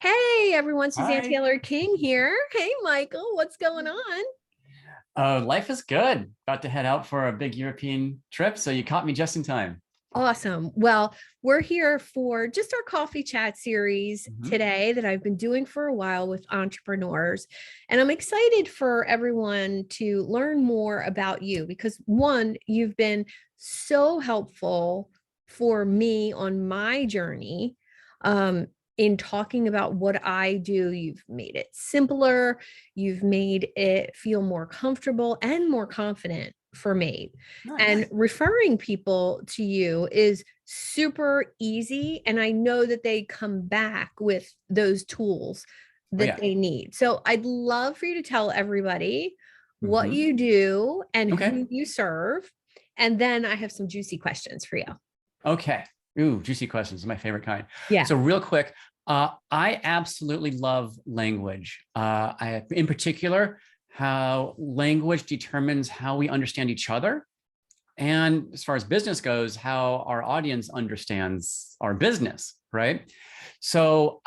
Hey everyone, Suzanne Hi. Taylor King here. Hey Michael, what's going on? Life is good. About to head out for a big European trip, so you caught me just in time. Awesome. Well, we're here for just our coffee chat series Mhm. today that I've been doing for a while with entrepreneurs. And I'm excited for everyone to learn more about you because one, you've been so helpful for me on my journey. In talking about what I do, you've made it simpler, you've made it feel more comfortable and more confident for me. And Nice. referring people to you is super easy. And I know that they come back with those tools Oh that yeah. they need. So I'd love for you to tell everybody what Hmm. you do and Okay. who you serve. And then I have some juicy questions for you. Okay. Ooh, juicy questions. My favorite kind. Yeah. So real quick, I absolutely love language. In particular, how language determines how we understand each other. And as far as business goes, how our audience understands our business, right? So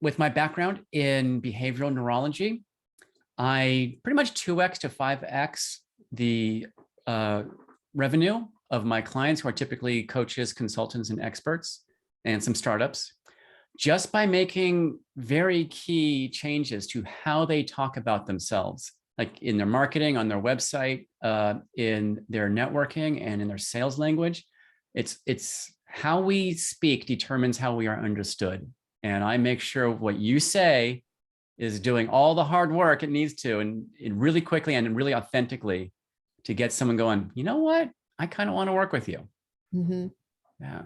with my background in behavioral neurology, I pretty much 2x to 5x the uh, revenue of my clients who are typically coaches, consultants, and experts, and some startups, just by making very key changes to how they talk about themselves, like in their marketing, on their website, in their networking, and in their sales language. It's how we speak determines how we are understood. And I make sure what you say is doing all the hard work it needs to, and really quickly and really authentically, to get someone going, you know what? I kind of want to work with you. Mhm. Yeah.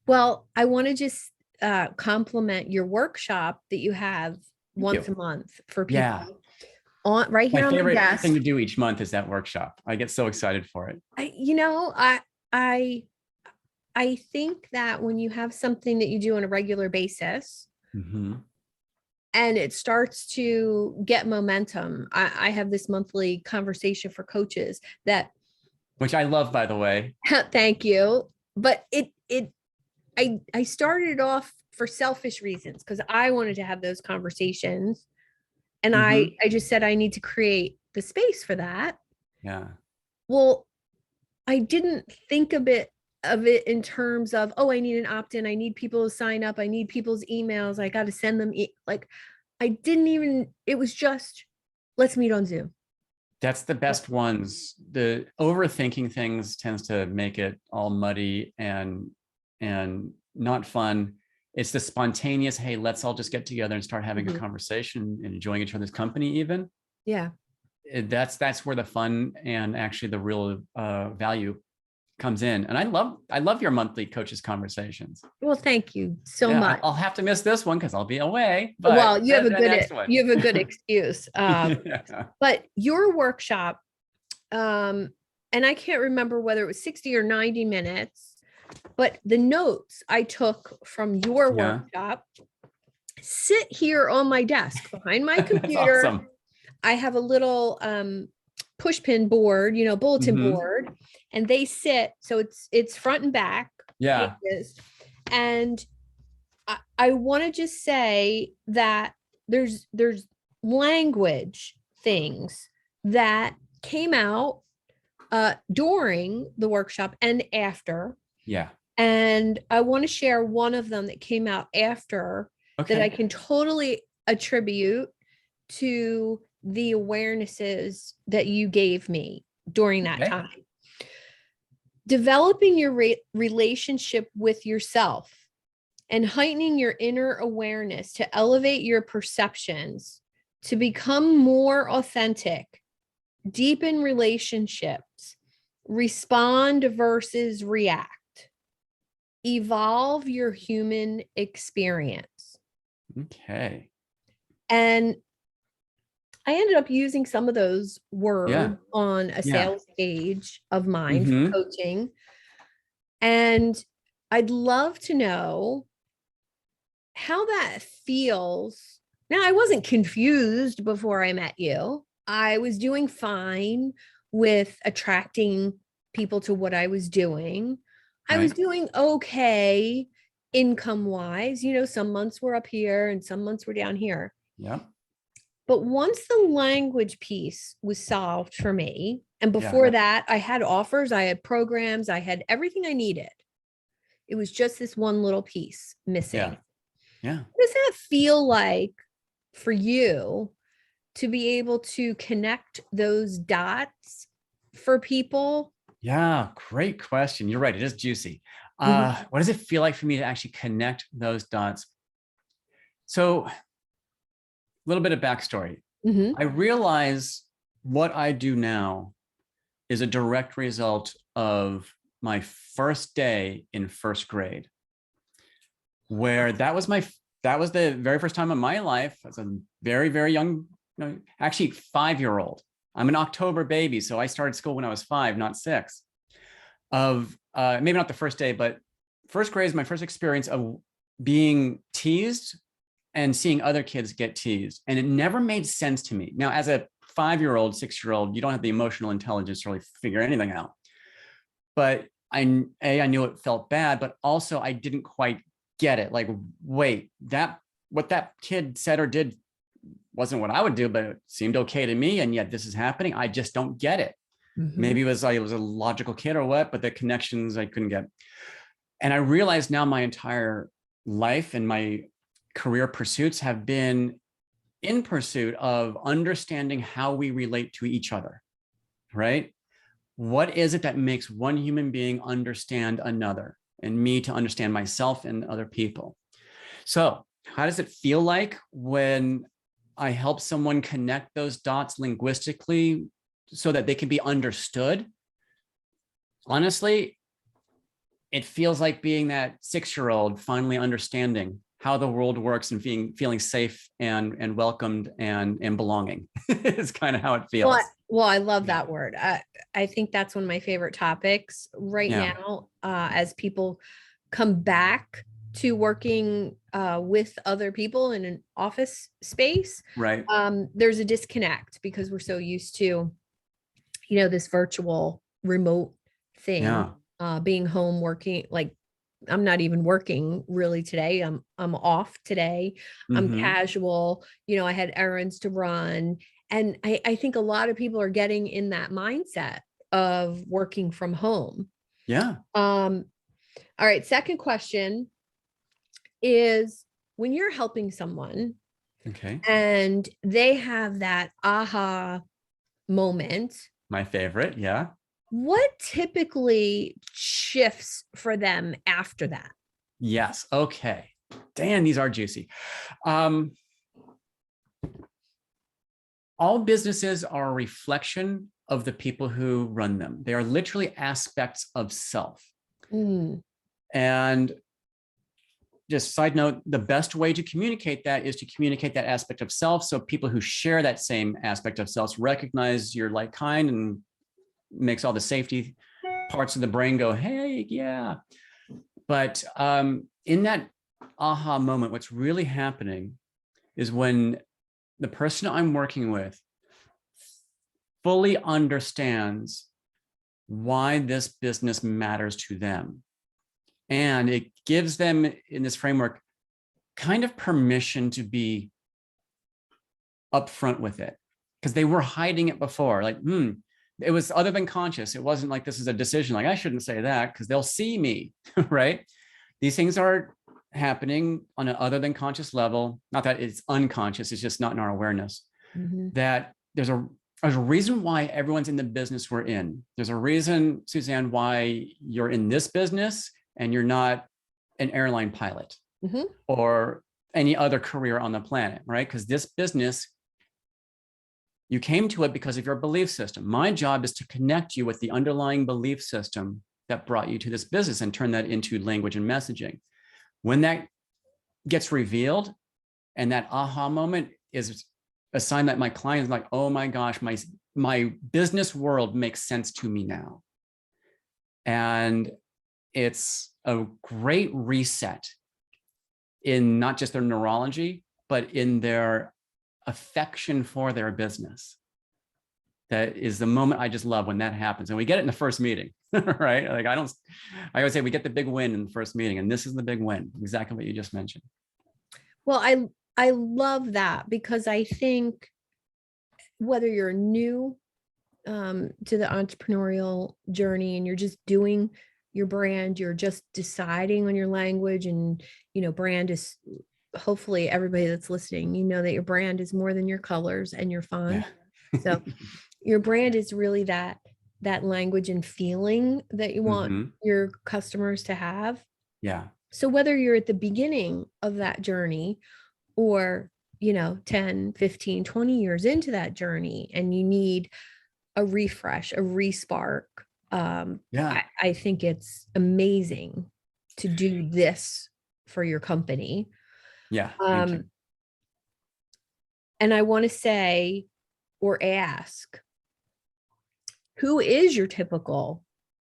Well, I want to just compliment your workshop that you have Thank once you. a month for Yeah. people on right My here on my favorite thing desk. to do each month is that workshop. I get so excited for it. I, you know, I, I, I think that when you have something that you do on a regular basis Mm-hmm. and it starts to get momentum, I have this monthly conversation for coaches that Which I love, by the way. thank you, but I started off for selfish reasons because I wanted to have those conversations. And Mm-hmm. I just said I need to create the space for that. Yeah. Well, I didn't think of it in terms of, oh, I need an opt-in, I need people to sign up, I need people's emails, I got to send them like I didn't even, it was just let's meet on Zoom. That's the best ones. The overthinking things tends to make it all muddy and not fun. It's the spontaneous, hey, let's all just get together and start having a Mhm. conversation and enjoying each other's company even. Yeah. That's where the fun and actually the real value comes in. And I love your monthly coaches conversations. Well, thank you so Yeah, much. I'll have to miss this one because I'll be away, but Well, the next one. you have a good excuse. Yeah. But your workshop, um, and I can't remember whether it was 60 or 90 minutes, but the notes I took from your Yeah. workshop sit here on my desk behind my That's computer. awesome. I have a little push pin board, bulletin Hmm. board, and they sit so it's front and back Yeah. pages. And I want to just say that there's language things that came out during the workshop and after. Yeah. And I want to share one of them that came out after that I Okay. can totally attribute to the awarenesses that you gave me during that Okay. time. Developing your relationship with yourself and heightening your inner awareness to elevate your perceptions, to become more authentic, deepen relationships, respond versus react, evolve your human experience. Okay. And I ended up using some of those Yeah. words on a Yeah. sales page of mine for Hmm. coaching. And I'd love to know how that feels. Now, I wasn't confused before I met you. I was doing fine with attracting people to what I was doing. I was Right. doing okay income wise. Some months were up here and some months were down here. Yeah. But once the language piece was solved for me, and Yeah. before that, I had offers, I had programs, I had everything I needed. It was just this one little piece missing. Yeah. Yeah. What does that feel like for you to be able to connect those dots for people? Yeah. Great question. You're right. It is juicy. Mhm. What does it feel like for me to actually connect those dots? So, a little bit of backstory. Mhm. I realize what I do now is a direct result of my first day in first grade, where that was the very first time in my life as a very, very young, actually 5-year-old. I'm an October baby, so I started school when I was 5, not 6. Of maybe not the first day, but first grade is my first experience of being teased and seeing other kids get teased. And it never made sense to me. Now, as a 5-year-old, 6-year-old, you don't have the emotional intelligence to really figure anything out. But I knew it felt bad, but also I didn't quite get it. Like, wait, what that kid said or did wasn't what I would do, but it seemed okay to me. And yet this is happening. I just don't get it. Mhm. Maybe it was a logical kid or what, but the connections I couldn't get. And I realize now my entire life and my career pursuits have been in pursuit of understanding how we relate to each other, right? What is it that makes one human being understand another and me to understand myself and other people? So, how does it feel like when I help someone connect those dots linguistically so that they can be understood? Honestly, it feels like being that 6-year-old finally understanding how the world works and feeling safe and welcomed and belonging. It's kind of how it feels. Well, I love that word. I think that's one of my favorite topics right Yeah. now, as people come back to working with other people in an office space. Right. There's a disconnect because we're so used to, this virtual remote thing, Yeah. being home working. Like, I'm not even working really today. I'm off today. I'm Mm-hmm. casual. I had errands to run. And I think a lot of people are getting in that mindset of working from home. Yeah. All right. Second question is, when you're helping someone Okay. and they have that aha moment, My favorite. Yeah. what typically shifts for them after that? Yes. Okay. Dan, these are juicy. Um, all businesses are a reflection of the people who run them. They are literally aspects of self. Mm, And just side note, the best way to communicate that is to communicate that aspect of self. So people who share that same aspect of self recognize you're like kind and makes all the safety parts of the brain go, hey, yeah. But in that aha moment, what's really happening is when the person I'm working with fully understands why this business matters to them. And it gives them, in this framework, kind of permission to be upfront with it, because they were hiding it before. Like, it was other than conscious. It wasn't like this is a decision, like I shouldn't say that because they'll see me, right? These things are happening on an other than conscious level. Not that it's unconscious, it's just not in our awareness. mhm, That there's a reason why everyone's in the business we're in. There's a reason, Suzanne, why you're in this business and you're not an airline pilot mhm. or any other career on the planet, right? Because this business, you came to it because of your belief system. My job is to connect you with the underlying belief system that brought you to this business and turn that into language and messaging. When that gets revealed and that aha moment is a sign that my client is like, oh my gosh, my business world makes sense to me now. And it's a great reset in not just their neurology, but in their affection for their business. that is the moment I just love when that happens. And we get it in the first meeting, right? Like I always say we get the big win in the first meeting, and this is the big win, exactly what you just mentioned. Well, I love that, because I think whether you're new to the entrepreneurial journey and you're just doing your brand, you're just deciding on your language, and brand is, hopefully everybody that's listening, that your brand is more than your colors and your font. Yeah. So your brand is really that language and feeling that you want your customers to have. Yeah. So whether you're at the beginning of that journey, or 10, 15, 20 years into that journey, and you need a refresh, a respark, I think it's amazing to do this for your company. Yeah. Thank you. And I want to say, or ask, who is your typical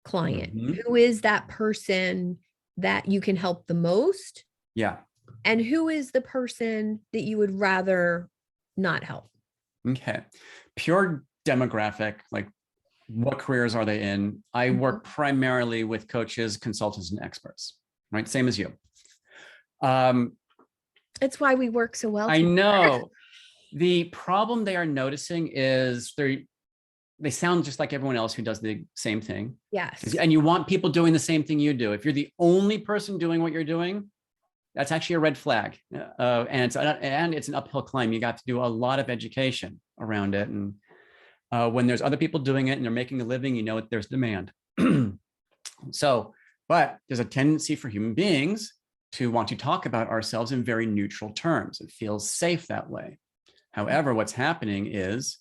client? Who is that person that you can help the most? Yeah. And who is the person that you would rather not help? Okay. Pure demographic, like what careers are they in? I work primarily with coaches, consultants, and experts, right? Same as you. That's why we work so well I together. know. The problem they are noticing is they sound just like everyone else who does the same thing. Yes. And you want people doing the same thing you do. If you're the only person doing what you're doing, that's actually a red flag. And it's an uphill climb. You got to do a lot of education around it. And when there's other people doing it and they're making a living, there's demand. But there's a tendency for human beings to want to talk about ourselves in very neutral terms. It feels safe that way. However, what's happening is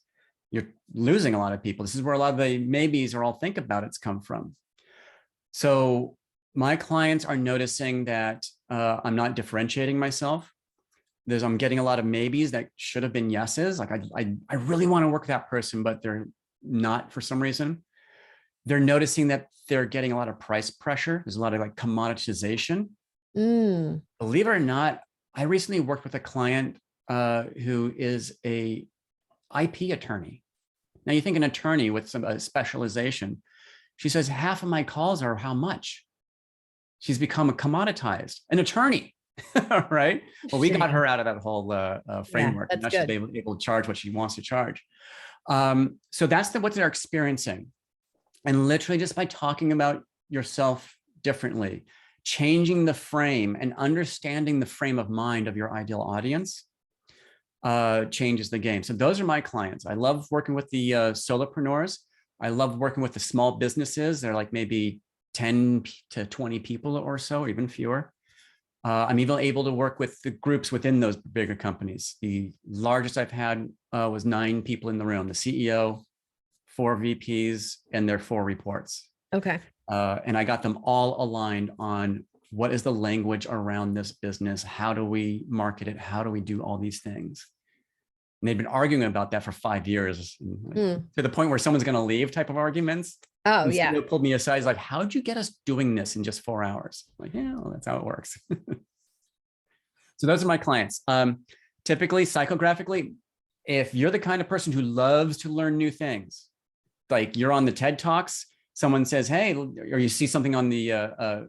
you're losing a lot of people. This is where a lot of the maybes or I'll think about it's come from. So my clients are noticing that I'm not differentiating myself. I'm getting a lot of maybes that should have been yeses. Like I really want to work with that person, but they're not for some reason. They're noticing that they're getting a lot of price pressure. There's a lot of like commoditization. Believe it or not, I recently worked with a client who is a IP attorney. Now you think an attorney with some specialization. She says, half of my calls are how much? She's become a commoditized, an attorney, right? Well, we got her out of that whole framework. Yeah, now she's able to charge what she wants to charge. So that's what they're experiencing. And literally just by talking about yourself differently, changing the frame and understanding the frame of mind of your ideal audience changes the game. So those are my clients. I love working with the solopreneurs. I love working with the small businesses. They're like maybe 10 to 20 people or so, or even fewer. I'm even able to work with the groups within those bigger companies. The largest I've had was 9 people in the room, the CEO, 4 VPs, and their 4 reports. Okay. And I got them all aligned on what is the language around this business? How do we market it? How do we do all these things? And they've been arguing about that for 5 years, to the point where someone's going to leave type of arguments. Oh, and yeah. CEO pulled me aside. He's like, how'd you get us doing this in just 4 hours? I'm like, yeah, well, that's how it works. So those are my clients. Typically, psychographically, if you're the kind of person who loves to learn new things, like you're on the TED Talks, someone says, hey, or you see something on the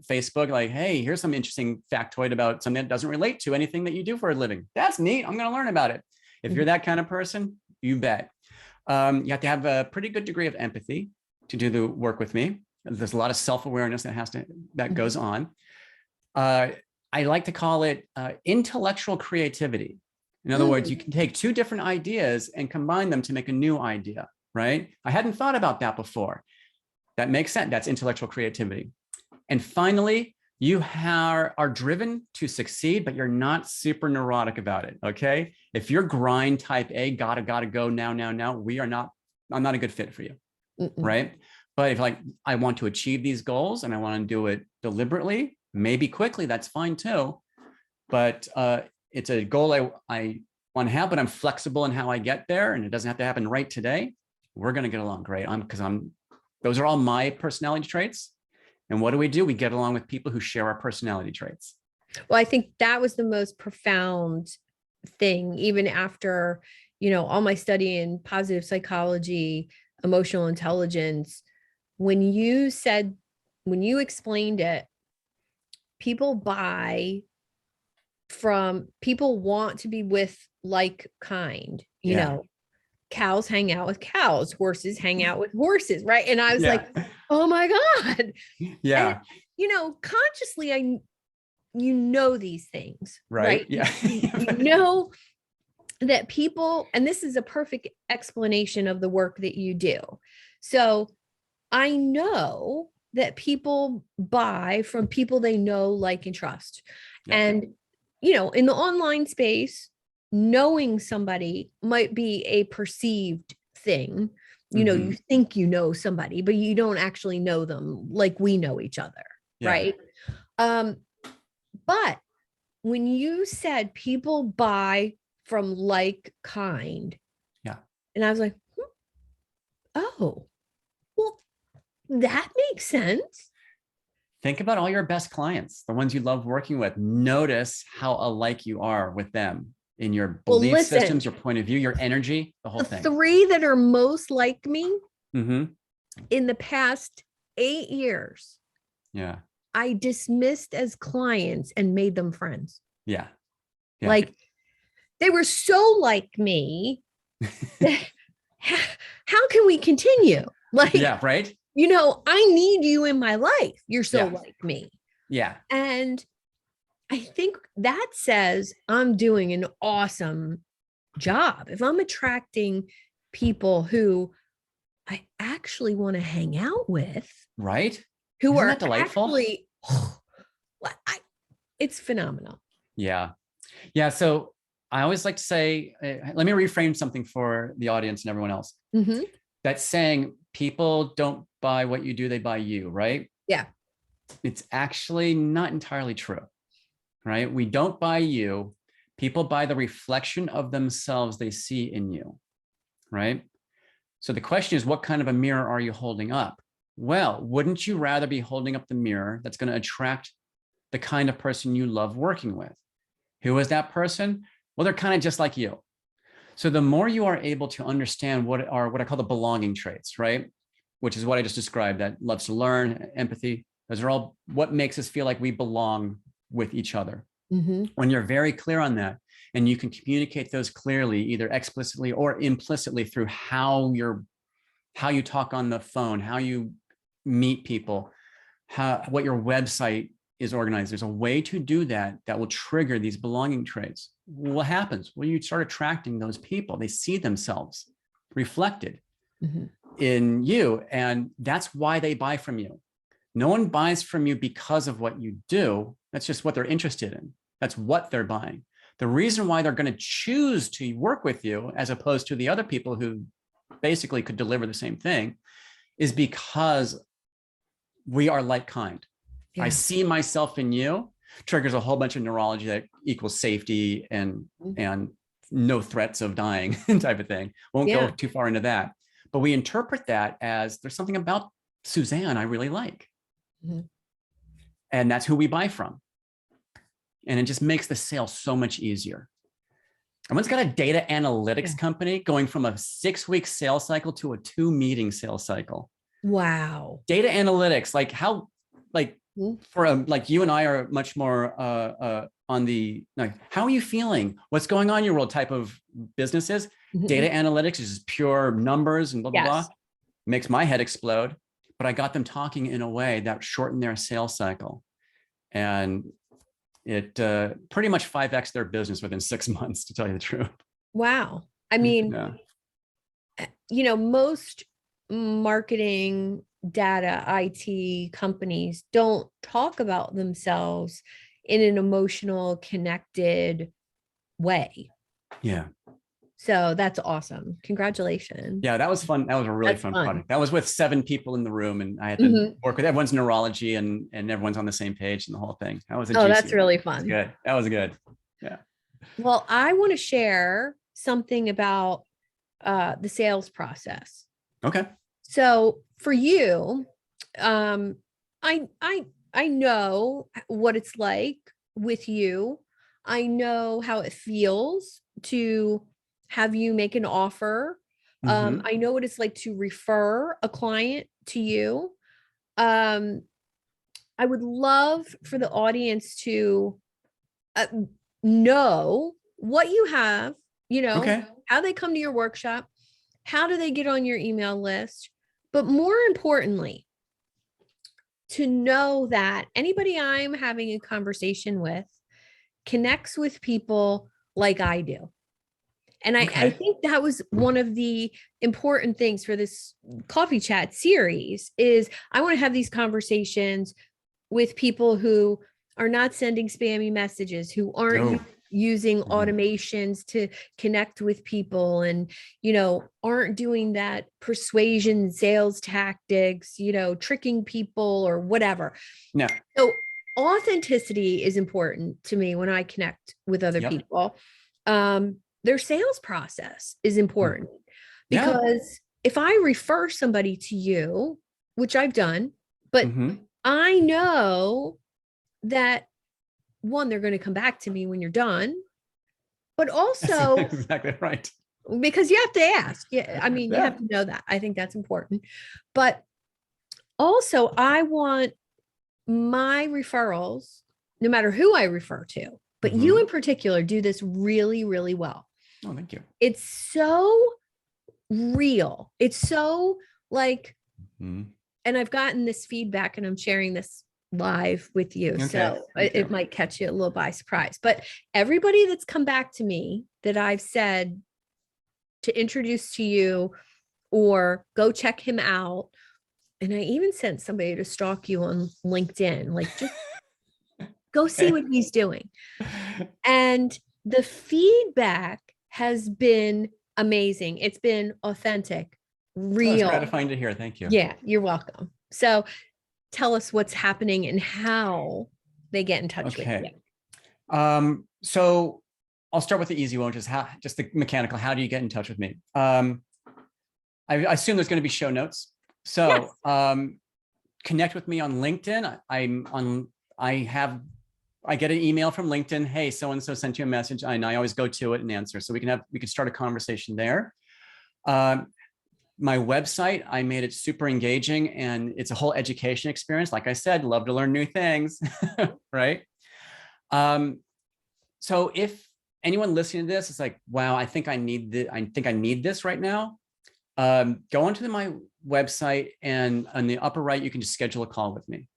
Facebook, like, hey, here's some interesting factoid about something that doesn't relate to anything that you do for a living. That's neat. I'm going to learn about it. If you're that kind of person, you bet. You have to have a pretty good degree of empathy to do the work with me. There's a lot of self-awareness that goes on. I like to call it intellectual creativity. In other words, you can take 2 different ideas and combine them to make a new idea, right? I hadn't thought about that before. That makes sense. That's intellectual creativity. And finally, you are driven to succeed, but you're not super neurotic about it, okay? If you're grind type A, gotta go now, I'm not a good fit for you, right? But if I want to achieve these goals and I want to do it deliberately, maybe quickly, that's fine too. But it's a goal I want to have, but I'm flexible in how I get there, and it doesn't have to happen right today. We're going to get along great. Those are all my personality traits. And what do? We get along with people who share our personality traits. Well, I think that was the most profound thing, even after, all my study in positive psychology, emotional intelligence, when you explained it, people want to be with like kind, cows hang out with cows, horses hang out with horses, right? And I was like, oh my God. Yeah. And, consciously, these things, Right? Yeah. You know that people, and this is a perfect explanation of the work that you do. So I know that people buy from people they know, like, and trust. Yep. And, in the online space, knowing somebody might be a perceived thing. You think you know somebody, but you don't actually know them like we know each other. Yeah. Right. But when you said people buy from like kind. Yeah. And I was like, oh, well, that makes sense. Think about all your best clients, the ones you love working with. Notice how alike you are with them in your belief systems, your point of view, your energy, the whole thing. 3 that are most like me in the past 8 years. Yeah. I dismissed as clients and made them friends. Yeah. Like, they were so like me. How can we continue? Like, yeah, right. I need you in my life. You're so like me. Yeah. And I think that says I'm doing an awesome job. If I'm attracting people who I actually want to hang out with. Right. Who Isn't are that delightful? Actually, it's phenomenal. Yeah. Yeah. So I always like to say, let me reframe something for the audience and everyone else. That saying, people don't buy what you do, they buy you, right? Yeah. It's actually not entirely true, right? We don't buy you. People buy the reflection of themselves they see in you, right? So the question is, what kind of a mirror are you holding up? Well, wouldn't you rather be holding up the mirror that's going to attract the kind of person you love working with? Who is that person? Well, they're kind of just like you. So the more you are able to understand what I call the belonging traits, right? Which is what I just described, that loves to learn, empathy. Those are all what makes us feel like we belong with each other. When you're very clear on that, and you can communicate those clearly, either explicitly or implicitly through how you talk on the phone, how you meet people, what your website is organized. There's a way to do that that will trigger these belonging traits. What happens? Well, you start attracting those people. They see themselves reflected in you, and that's why they buy from you. No one buys from you because of what you do. That's just what they're interested in. That's what they're buying. The reason why they're going to choose to work with you as opposed to the other people who basically could deliver the same thing is because we are like kind. Yeah. I see myself in you, triggers a whole bunch of neurology that equals safety and no threats of dying type of thing. Won't go too far into that. But we interpret that as there's something about Suzanne I really like. And that's who we buy from. And it just makes the sale so much easier. Someone's got a data analytics company going from a 6-week sales cycle to a 2-meeting sales cycle. Wow. Data analytics, like how, like for like you and I are much more on the, like, how are you feeling? What's going on in your world type of businesses? Data analytics is just pure numbers and blah, blah, blah. Makes my head explode. But I got them talking in a way that shortened their sales cycle. And it pretty much 5x their business within 6 months, to tell you the truth. Wow. I mean, most marketing, data, IT companies don't talk about themselves in an emotional, connected way. Yeah. So that's awesome. Congratulations. Yeah, that was fun. That was a really fun project. That was with 7 people in the room, and I had to work with everyone's neurology and everyone's on the same page and the whole thing. That was that's really fun. Good. That was good. Yeah. Well, I want to share something about the sales process. Okay. So for you, I know what it's like with you. I know how it feels to have you make an offer I know what it's like to refer a client to you. Um, I would love for the audience to know what you have, Okay. how they come to your workshop, how do they get on your email list, but more importantly, to know that anybody I'm having a conversation with connects with people like I do. And I Okay. think that was one of the important things for this coffee chat series is I want to have these conversations with people who are not sending spammy messages, who aren't using automations to connect with people and, aren't doing that persuasion sales tactics, tricking people or whatever. Yeah. So authenticity is important to me when I connect with other Yep. people. Their sales process is important Yeah. because if I refer somebody to you, which I've done, but I know that one, they're going to come back to me when you're done, but That's also exactly right. because you have to ask. Yeah, I mean, you have to know that. I think that's important. But also, I want my referrals, no matter who I refer to, but you in particular do this really, really well. Oh, thank you. It's so real. It's so like, and I've gotten this feedback and I'm sharing this live with you. Okay. So it might catch you a little by surprise, but everybody that's come back to me that I've said to introduce to you or go check him out. And I even sent somebody to stalk you on LinkedIn, like just go see what he's doing. And the feedback has been amazing. It's been authentic, real. It's gratifying to hear. Thank you. Yeah, you're welcome. So tell us what's happening and how they get in touch with you. So I'll start with the easy one, which is just the mechanical. How do you get in touch with me? I assume there's going to be show notes. So connect with me on LinkedIn. I get an email from LinkedIn. Hey, so-and-so sent you a message. And I always go to it and answer. So we can start a conversation there. My website, I made it super engaging and it's a whole education experience. Like I said, love to learn new things, right? So if anyone listening to this is like, wow, I think I need this right now. Go onto my website and on the upper right, you can just schedule a call with me.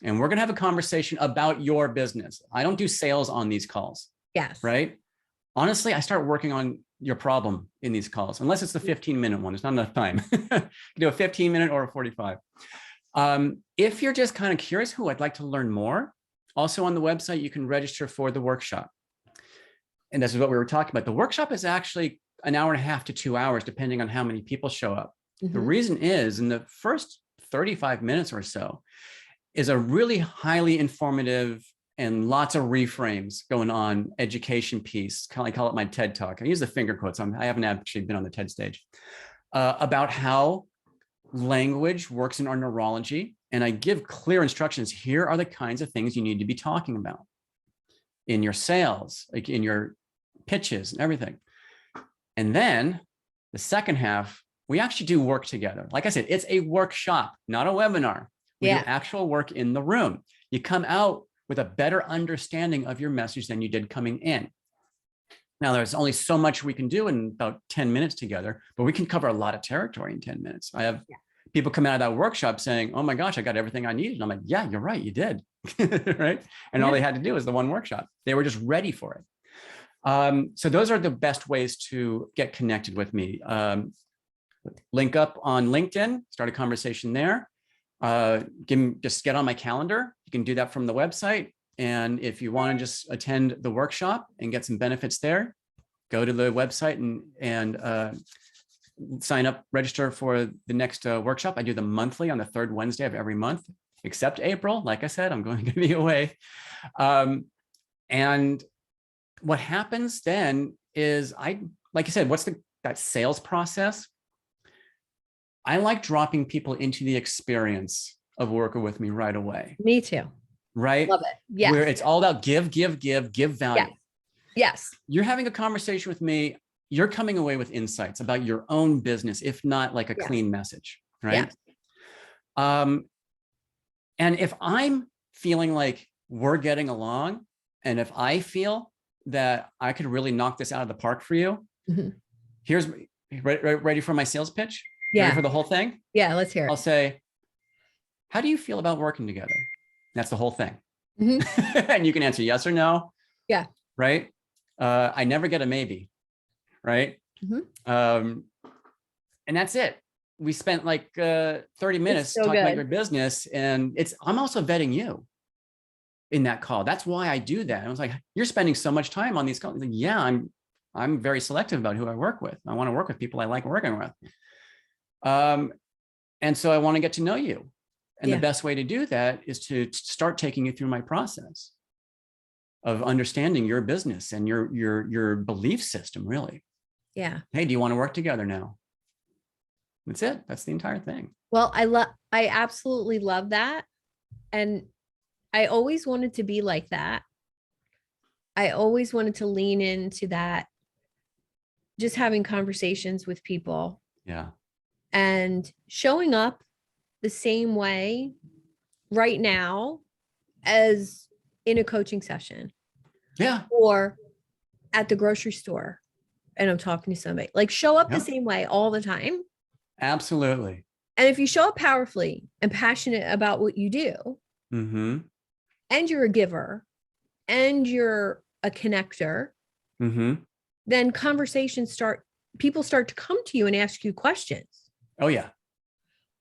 And we're going to have a conversation about your business. I don't do sales on these calls. Yes. Right. Honestly, I start working on your problem in these calls, unless it's the 15-minute one. It's not enough time. You can do a 15-minute or a 45. If you're just kind of curious, I'd like to learn more. Also on the website, you can register for the workshop. And this is what we were talking about. The workshop is actually an hour and a half to 2 hours, depending on how many people show up. The reason is in the first 35 minutes or so is a really highly informative and lots of reframes going on education piece. I call it my TED Talk. I use the finger quotes. I haven't actually been on the TED stage about how language works in our neurology. And I give clear instructions. Here are the kinds of things you need to be talking about in your sales, like in your pitches and everything. And then the second half, we actually do work together. Like I said, it's a workshop, not a webinar. We do actual work in the room. You come out with a better understanding of your message than you did coming in. Now, there's only so much we can do in about 10 minutes together, but we can cover a lot of territory in 10 minutes. I have people come out of that workshop saying, oh my gosh, I got everything I needed. And I'm like, yeah, you're right, you did. Right. And all they had to do was the one workshop. They were just ready for it. So those are the best ways to get connected with me. Link up on LinkedIn, start a conversation there. Just get on my calendar. You can do that from the website. And if you want to just attend the workshop and get some benefits there, go to the website and sign up, register for the next workshop. I do them monthly on the third Wednesday of every month, except April. Like I said, I'm going to be away. And what happens then is like I said, what's that sales process? I like dropping people into the experience of working with me right away. Me too. Right? Love it. Yes. Where it's all about give value. Yes. You're having a conversation with me. you're coming away with insights about your own business, if not like a clean message, right? And if I'm feeling like we're getting along, and if I feel that I could really knock this out of the park for you, here's ready for my sales pitch. Ready for the whole thing? Yeah, let's hear it. I'll say, how do you feel about working together? That's the whole thing. And you can answer yes or no. Yeah. Right. I never get a maybe. Right. And that's it. We spent like 30 minutes talking about your business, and I'm also vetting you in that call. That's why I do that. I was like, you're spending so much time on these calls. Like, yeah, I'm very selective about who I work with. I want to work with people I like working with. And so I want to get to know you. And the best way to do that is to start taking you through my process of understanding your business and your belief system, really. Yeah. Hey, do you want to work together now? That's it. That's the entire thing. Well, I absolutely love that. And I always wanted to be like that. I always wanted to lean into that, just having conversations with people. Yeah. And showing up the same way right now as in a coaching session. Yeah. Or at the grocery store and I'm talking to somebody. Like, show up the same way all the time. Absolutely. And if you show up powerfully and passionate about what you do, and you're a giver and you're a connector, then people start to come to you and ask you questions. Oh, yeah.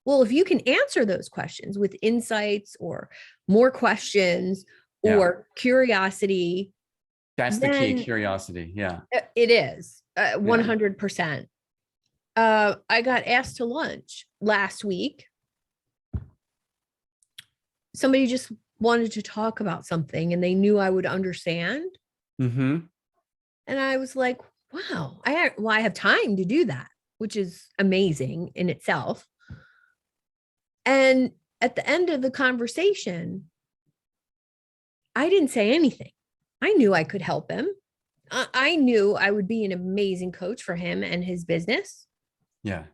Well, if you can answer those questions with insights or more questions or curiosity. That's the key, curiosity. Yeah. It is 100%. I got asked to lunch last week. Somebody just wanted to talk about something and they knew I would understand. And I was like, wow, I have time to do that, which is amazing in itself. And at the end of the conversation, I didn't say anything. I knew I could help him. I knew I would be an amazing coach for him and his business. Yeah.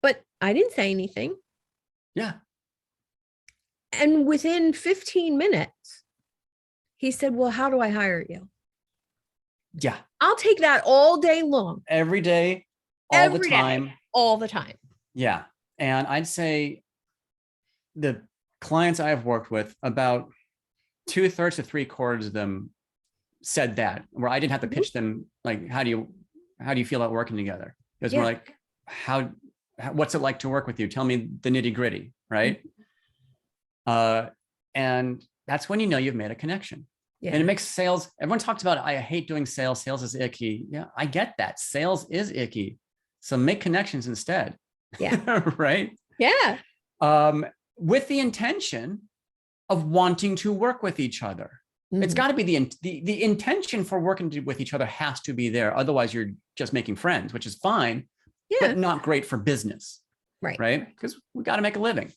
But I didn't say anything. Yeah. And within 15 minutes, he said, well, how do I hire you? Yeah. I'll take that all day long. Every day, all the time. All the time. Yeah. And I'd say the clients I've worked with, about 2/3 to 3/4 of them said that, where I didn't have to pitch them like, how do you feel about working together? It was more like, what's it like to work with you? Tell me the nitty gritty, right? And that's when you know you've made a connection. Yeah. And it makes sales, everyone talks about, I hate doing sales. Sales is icky. Yeah, I get that. Sales is icky. So make connections instead. Yeah. Right? Yeah. With the intention of wanting to work with each other. It's got to be the intention for working with each other has to be there. Otherwise, you're just making friends, which is fine, but not great for business. Right. Right? Because we got to make a living.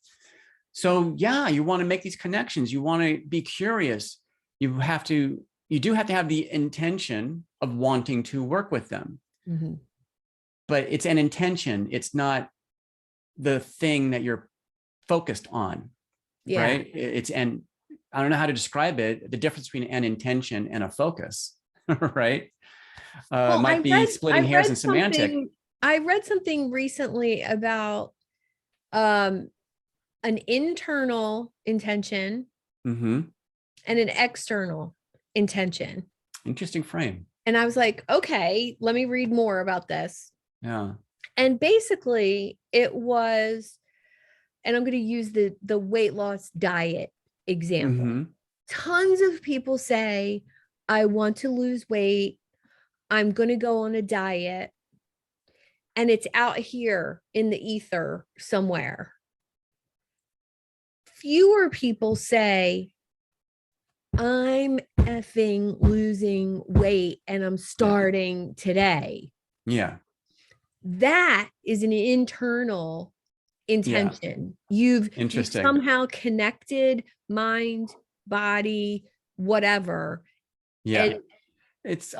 So yeah, you want to make these connections. You want to be curious. You do have to have the intention of wanting to work with them. But it's an intention. It's not the thing that you're focused on. Yeah. Right. And I don't know how to describe it. The difference between an intention and a focus, right? Might be splitting hairs and semantic. I read something recently about an internal intention and an external intention. Interesting frame. And I was like, okay, let me read more about this. Yeah. And basically it was, and I'm going to use the weight loss diet example. Tons of people say, I want to lose weight. I'm going to go on a diet. And it's out here in the ether somewhere. Fewer people say, I'm effing losing weight and I'm starting today. Yeah. That is an internal intention. You've somehow connected mind, body, whatever. Yeah. And It's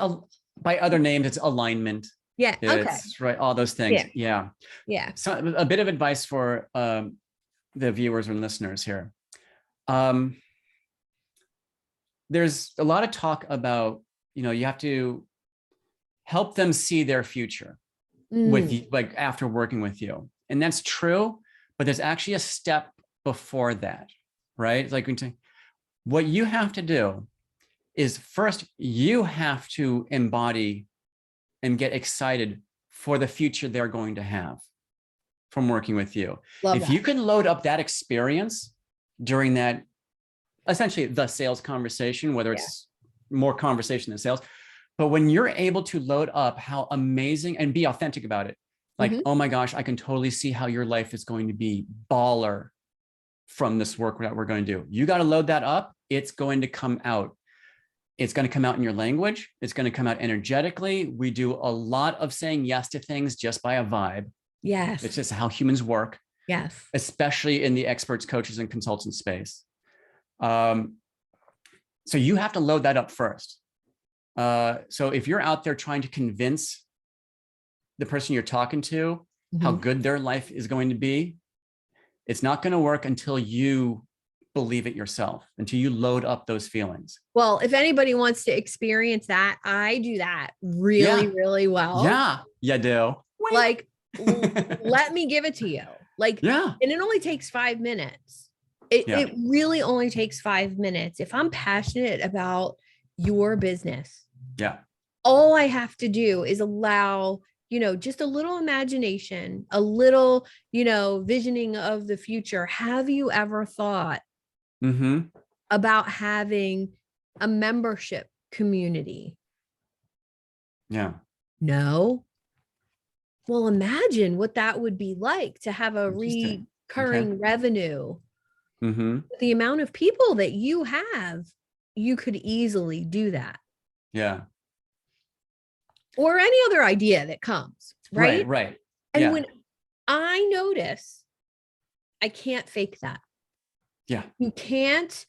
by other names, it's alignment. Yeah. Okay. It's right. All those things. Yeah. Yeah. Yeah. So a bit of advice for the viewers and listeners here. There's a lot of talk about, you have to help them see their future with you, like after working with you. And that's true, but there's actually a step before that, right? It's like what you have to do is first, you have to embody and get excited for the future they're going to have from working with you. Love If that. you can load up that experience during that, essentially the sales conversation, whether it's more conversation than sales, but when you're able to load up how amazing and be authentic about it, like, oh my gosh, I can totally see how your life is going to be baller from this work that we're going to do. You got to load that up. It's going to come out. It's going to come out in your language. It's going to come out energetically. We do a lot of saying yes to things just by a vibe. Yes. It's just how humans work. Yes. Especially in the experts, coaches, and consultant space. So you have to load that up first. So if you're out there trying to convince the person you're talking to how good their life is going to be, it's not going to work until you believe it yourself, until you load up those feelings. Well, if anybody wants to experience that, I do that really, really well. Yeah, you do. Like, let me give it to you. Like, and it only takes 5 minutes. It really only takes 5 minutes. If I'm passionate about your business, all I have to do is allow, just a little imagination, a little, visioning of the future. Have you ever thought about having a membership community? Yeah. No. Well, imagine what that would be like to have a recurring revenue. The amount of people that you have, you could easily do that. Yeah. Or any other idea that comes, right? Right. And when I notice, I can't fake that. Yeah. You can't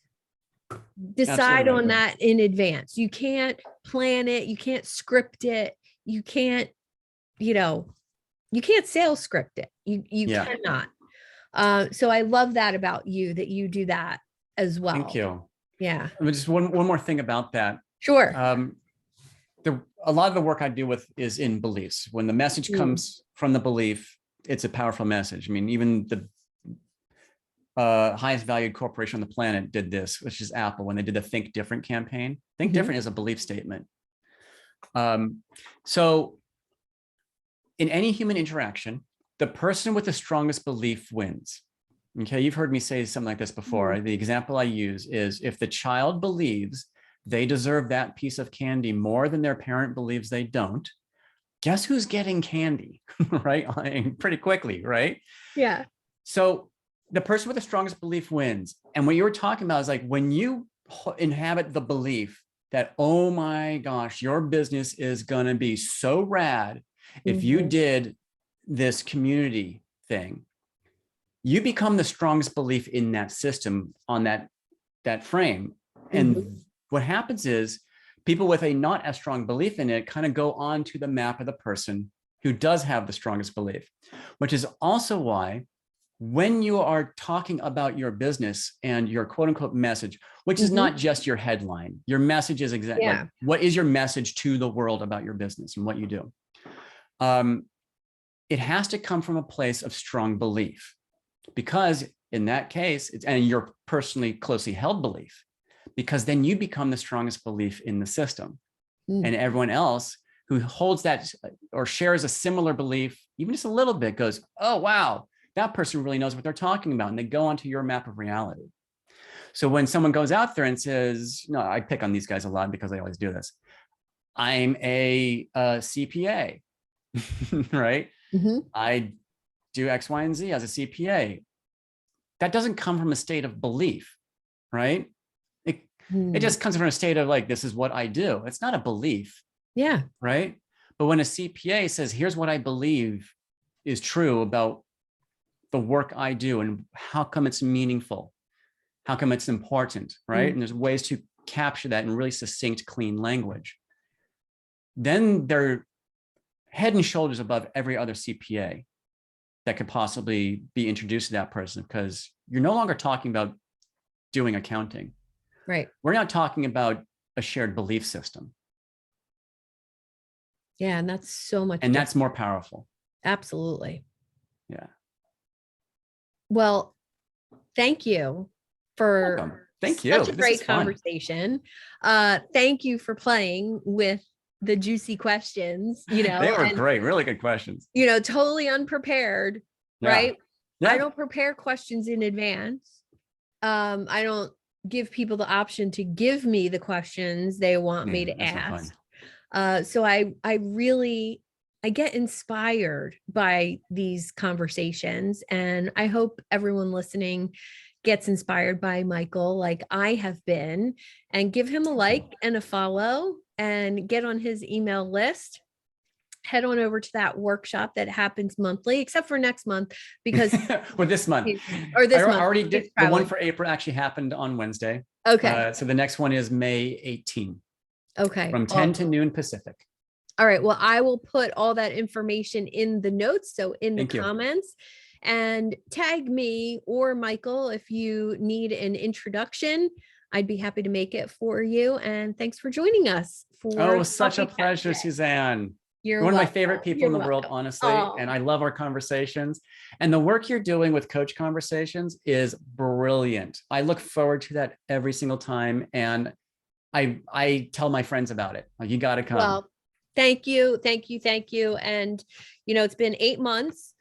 decide on that in advance. You can't plan it. You can't script it. You can't, you can't sales script it. You cannot. So I love that about you, that you do that as well. Thank you. Yeah. Just one more thing about that. Sure. A lot of the work I do with is in beliefs. When the message comes from the belief, it's a powerful message. I mean, even the highest valued corporation on the planet did this, which is Apple, when they did the Think Different campaign. Think Different is a belief statement. So in any human interaction, the person with the strongest belief wins. Okay, you've heard me say something like this before. The example I use is, if the child believes they deserve that piece of candy more than their parent believes they don't, guess who's getting candy, right? Pretty quickly, right? Yeah. So the person with the strongest belief wins. And what you were talking about is like, when you inhabit the belief that, oh my gosh, your business is going to be so rad if you did this community thing, you become the strongest belief in that system, on that frame. And what happens is, people with a not as strong belief in it kind of go on to the map of the person who does have the strongest belief, which is also why when you are talking about your business and your quote unquote message, which is not just your headline, your message is exactly like, what is your message to the world about your business and what you do? It has to come from a place of strong belief, because in that case, and your personally closely held belief, because then you become the strongest belief in the system. And everyone else who holds that or shares a similar belief, even just a little bit, goes, oh, wow, that person really knows what they're talking about. And they go onto your map of reality. So when someone goes out there and says, no, I pick on these guys a lot because they always do this, I'm a CPA, right? I do X, Y, and Z as a CPA. That doesn't come from a state of belief, right? It just comes from a state of like, this is what I do. It's not a belief. Yeah. Right. But when a CPA says, here's what I believe is true about the work I do and how come it's meaningful, how come it's important, right? And there's ways to capture that in really succinct, clean language. then they're head and shoulders above every other CPA that could possibly be introduced to that person, because you're no longer talking about doing accounting. Right. We're not talking about a shared belief system. Yeah. And that's so much. And that's more powerful. Absolutely. Yeah. Well, thank you for Welcome. Thank you. such a This great is fun. conversation. Thank you for playing with the juicy questions, They were and, great. Really good questions. Totally unprepared, Yeah. right? Yeah. I don't prepare questions in advance. I don't give people the option to give me the questions they want me to That's ask. not fun. So I really, I get inspired by these conversations, and I hope everyone listening gets inspired by Michael like I have been, and give him a like and a follow and get on his email list. Head on over to that workshop that happens monthly, except for next month, because Well, this month, or this I month. already did. The one for April actually happened on Wednesday. Okay. So the next one is May 18. Okay. From 10 to noon Pacific. All right. Well, I will put all that information in the notes. So in the Thank you. comments, and tag me or Michael if you need an introduction. I'd be happy to make it for you. And thanks for joining us. Oh, such a pleasure, Suzanne. You're one of my favorite people in the world, honestly. And I love our conversations. And the work you're doing with Coach Conversations is brilliant. I look forward to that every single time. And I tell my friends about it. Like, you got to come. Well, thank you. Thank you. Thank you. And, it's been 8 months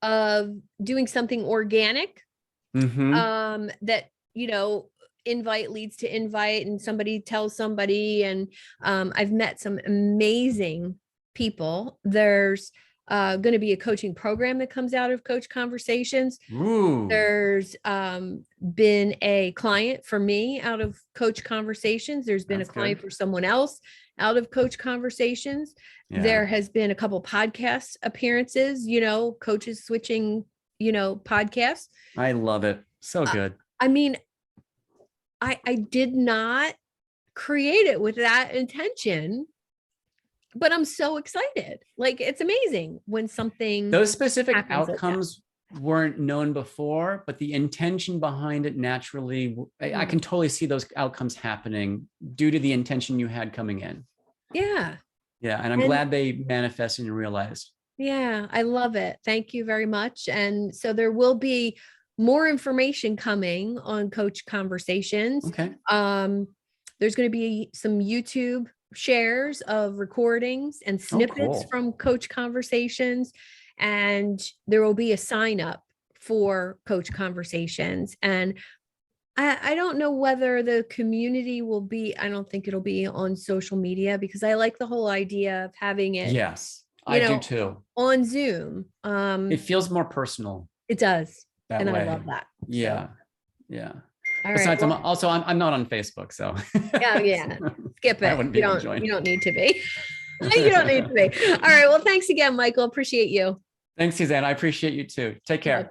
of doing something organic, that, invite leads to invite, and somebody tells somebody. And I've met some amazing people. There's going to be a coaching program that comes out of Coach Conversations. Ooh. There's been a client for me out of Coach Conversations. There's been a client for someone else out of Coach Conversations. Yeah. There has been a couple podcast appearances, coaches switching, podcasts. I love it. So good. I mean, I did not create it with that intention, but I'm so excited. Like, it's amazing when something, those specific outcomes weren't known before, but the intention behind it naturally, I can totally see those outcomes happening due to the intention you had coming in. Yeah. Yeah. And I'm glad they manifested and realized. Yeah, I love it. Thank you very much. And so there will be more information coming on Coach Conversations. Okay. There's going to be some YouTube shares of recordings and snippets from Coach Conversations. And there will be a sign up for Coach Conversations. And I don't know whether the community will be, I don't think it'll be on social media, because I like the whole idea of having it. Yes, I do too. On Zoom. It feels more personal. It does. And I love that. Yeah. So. Yeah. All Besides, right. I'm not on Facebook, so. Yeah. Skip it. I wouldn't be able to join. You don't need to be. You don't need to be. All right. Well, thanks again, Michael. Appreciate you. Thanks, Suzanne. I appreciate you too. Take care.